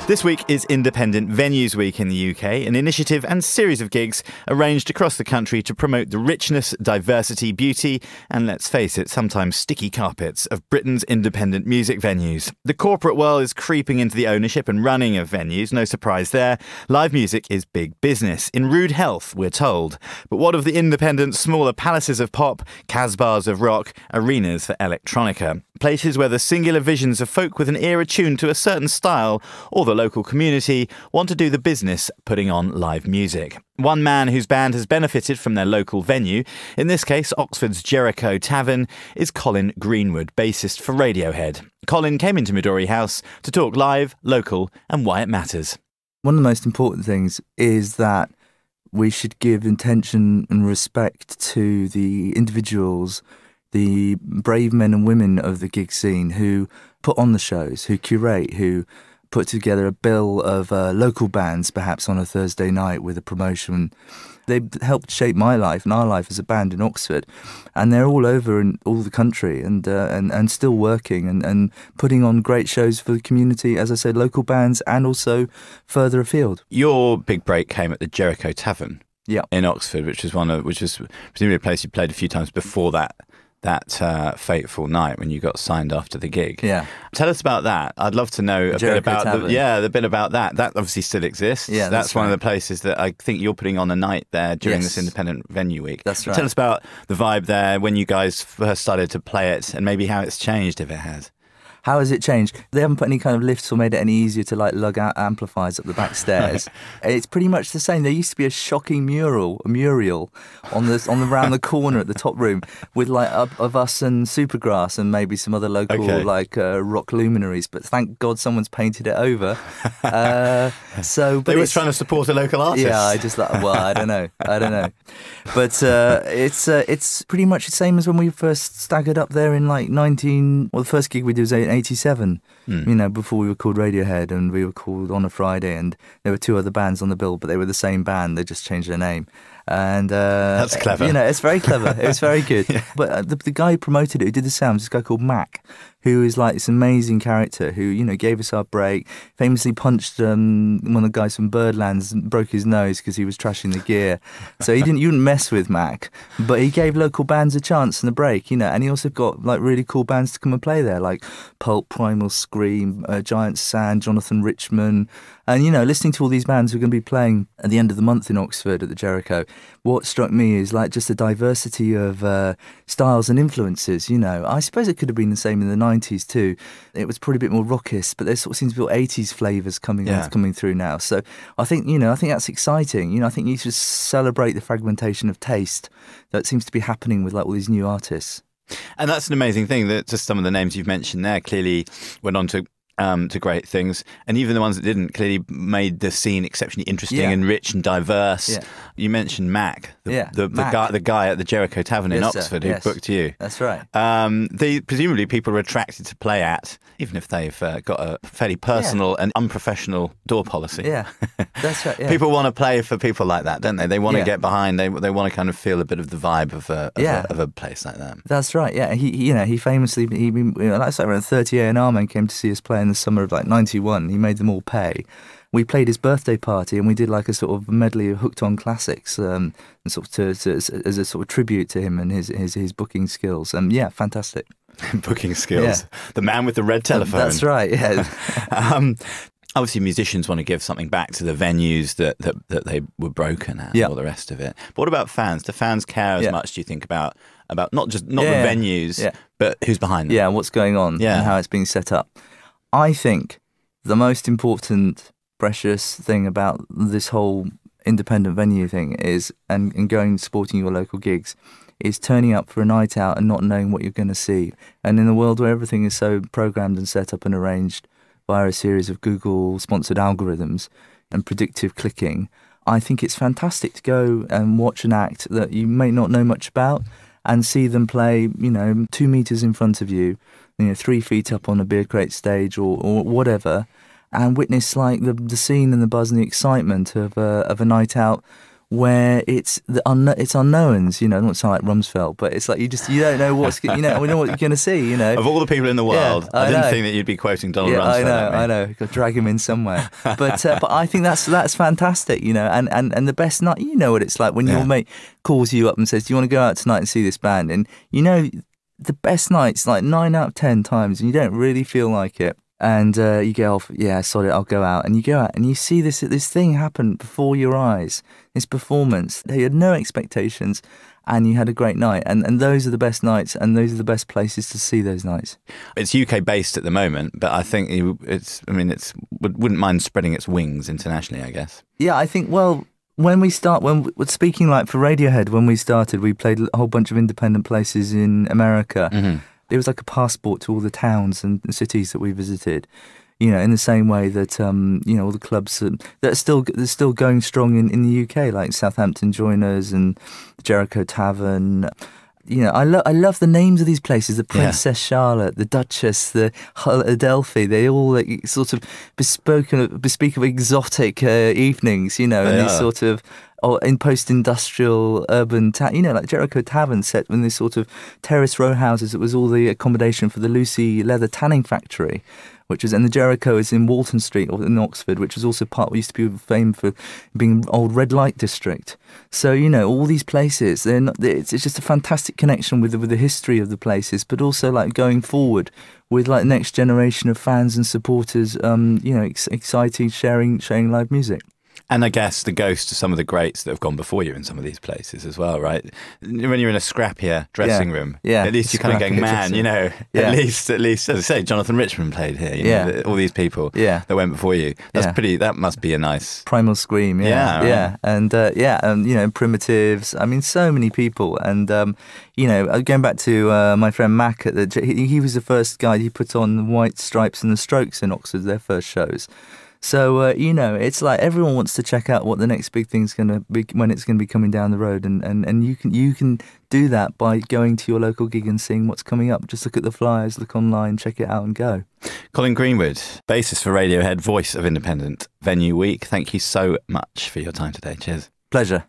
This week is Independent Venues Week in the UK, an initiative and series of gigs arranged across the country to promote the richness, diversity, beauty, and let's face it, sometimes sticky carpets of Britain's independent music venues. The corporate world is creeping into the ownership and running of venues, no surprise there. Live music is big business, in rude health, we're told. But what of the independent, smaller palaces of pop, Casbahs of rock, arenas for electronica? Places where the singular visions of folk with an ear attuned to a certain style or the local community want to do the business putting on live music. One man whose band has benefited from their local venue, in this case Oxford's Jericho Tavern, is Colin Greenwood, bassist for Radiohead. Colin came into Midori House to talk live, local and why it matters. One of the most important things is that we should give intention and respect to the individuals, the brave men and women of the gig scene who put on the shows, who curate, who put together a bill of local bands perhaps on a Thursday night with a promotion. They've helped shape my life and our life as a band in Oxford, and they're all over in all the country and still working and putting on great shows for the community, as I said, local bands and also further afield. Your big break came at the Jericho Tavern in Oxford, which was presumably a place you played a few times before that fateful night when you got signed after the gig. Yeah. Tell us about that. I'd love to know a bit about the bit about that. That obviously still exists. Yeah, that's one of the places that I think you're putting on a night there during this Independent Venue Week. That's right. Tell us about the vibe there when you guys first started to play it and maybe how it's changed, if it has. How has it changed? They haven't put any kind of lifts or made it any easier to like lug out amplifiers up the back stairs. It's pretty much the same. There used to be a shocking mural on the round the corner at the top room with like of us and Supergrass and maybe some other local rock luminaries. But thank God someone's painted it over. But they were trying to support a local artist. Yeah, I don't know. But it's pretty much the same as when we first staggered up there in like the first gig we did was 87, you know, before we were called Radiohead and we were called On a Friday, and there were two other bands on the bill, but they were the same band, they just changed their name. And that's clever. You know, it's very clever. It was very good. Yeah. But the guy who promoted it, who did the sounds, this guy called Mac, who is like this amazing character who, you know, gave us our break, famously punched one of the guys from Birdlands and broke his nose because he was trashing the gear. So you wouldn't mess with Mac, but he gave local bands a chance and a break, you know, and he also got like really cool bands to come and play there, like Pulp, Primal Scream, Giant Sand, Jonathan Richman. And, you know, listening to all these bands who are going to be playing at the end of the month in Oxford at the Jericho, what struck me is like just the diversity of styles and influences, you know. I suppose it could have been the same in the 90s too. It was probably a bit more rockish, but there sort of seems to be 80s flavours coming through now. So I think that's exciting. You know, I think you should celebrate the fragmentation of taste that seems to be happening with like all these new artists. And that's an amazing thing that just some of the names you've mentioned there clearly went on to great things, and even the ones that didn't clearly made the scene exceptionally interesting and rich and diverse. Yeah. You mentioned Mac, the guy at the Jericho Tavern in Oxford who booked you. That's right. Presumably people are attracted to play at, even if they've got a fairly personal and unprofessional door policy. Yeah, that's right. Yeah. People want to play for people like that, don't they? They want to get behind. They want to kind of feel a bit of the vibe of a place like that. That's right. Yeah, he famously like I said, around 30 A&R men came to see us play in the summer of like 91. He made them all pay. We played his birthday party and we did like a sort of medley of Hooked On classics, and sort of as a sort of tribute to him and his booking skills. Yeah, fantastic. Booking skills. Yeah. The man with the red telephone. That's right. Yeah. Obviously, musicians want to give something back to the venues that they were broken at, and all the rest of it. But what about fans? Do fans care as much? Do you think about not the venues, but who's behind them? Yeah, what's going on and how it's being set up. I think the most important, precious thing about this whole independent venue thing is, and going and supporting your local gigs, is turning up for a night out and not knowing what you're going to see. And in a world where everything is so programmed and set up and arranged via a series of Google-sponsored algorithms and predictive clicking, I think it's fantastic to go and watch an act that you may not know much about and see them play, you know, 2 meters in front of you, 3 feet up on a beer crate stage or whatever, and witness like the scene and the buzz and the excitement of a night out where it's unknowns, you know, not sound like Rumsfeld, but it's like you don't know what's, you know, we know what you're going to see, you know. Of all the people in the world, I didn't think that you'd be quoting Donald Rumsfeld. I know, got to drag him in somewhere. But I think that's fantastic, you know, and the best night, you know what it's like when your mate calls you up and says, do you want to go out tonight and see this band? And you know, the best nights, like 9 out of 10 times, and you don't really feel like it. And you go off, yeah, sorry, I'll go out. And you go out and you see this thing happen before your eyes, this performance. You had no expectations and you had a great night. And those are the best nights, and those are the best places to see those nights. It's UK based at the moment, but I think wouldn't mind spreading its wings internationally, I guess. Yeah, I think, well, speaking like for Radiohead, when we started, we played a whole bunch of independent places in America. Mm-hmm. It was like a passport to all the towns and cities that we visited, you know, in the same way that, you know, all the clubs that are still going strong in the UK, like Southampton Joiners and the Jericho Tavern. You know, I love the names of these places, the Princess Charlotte, the Duchess, the Adelphi. They all like, sort of bespeak of exotic evenings, you know, and these sort of in post-industrial urban town, you know, like Jericho Tavern set in this sort of terrace row houses. It was all the accommodation for the Lucy leather tanning factory, and the Jericho is in Walton Street or in Oxford, which is also used to be famed for being an old red light district. So, you know, all these places, it's just a fantastic connection with the history of the places, but also like going forward with like the next generation of fans and supporters, you know, exciting, sharing live music. And I guess the ghosts of some of the greats that have gone before you in some of these places as well, right? When you're in a scrappier dressing room, at least you're kind of going, man, you know, at least, as I say, Jonathan Richman played here, you know, all these people that went before you. That must be a nice... Primal Scream, right. And, you know, Primitives, I mean, so many people. And, you know, going back to my friend Mac, he was the first guy, he put on the White Stripes and the Strokes in Oxford, their first shows. So, you know, it's like everyone wants to check out what the next big thing's going to be, when it's going to be coming down the road. And you can do that by going to your local gig and seeing what's coming up. Just look at the flyers, look online, check it out and go. Colin Greenwood, bassist for Radiohead, voice of Independent Venue Week. Thank you so much for your time today. Cheers. Pleasure.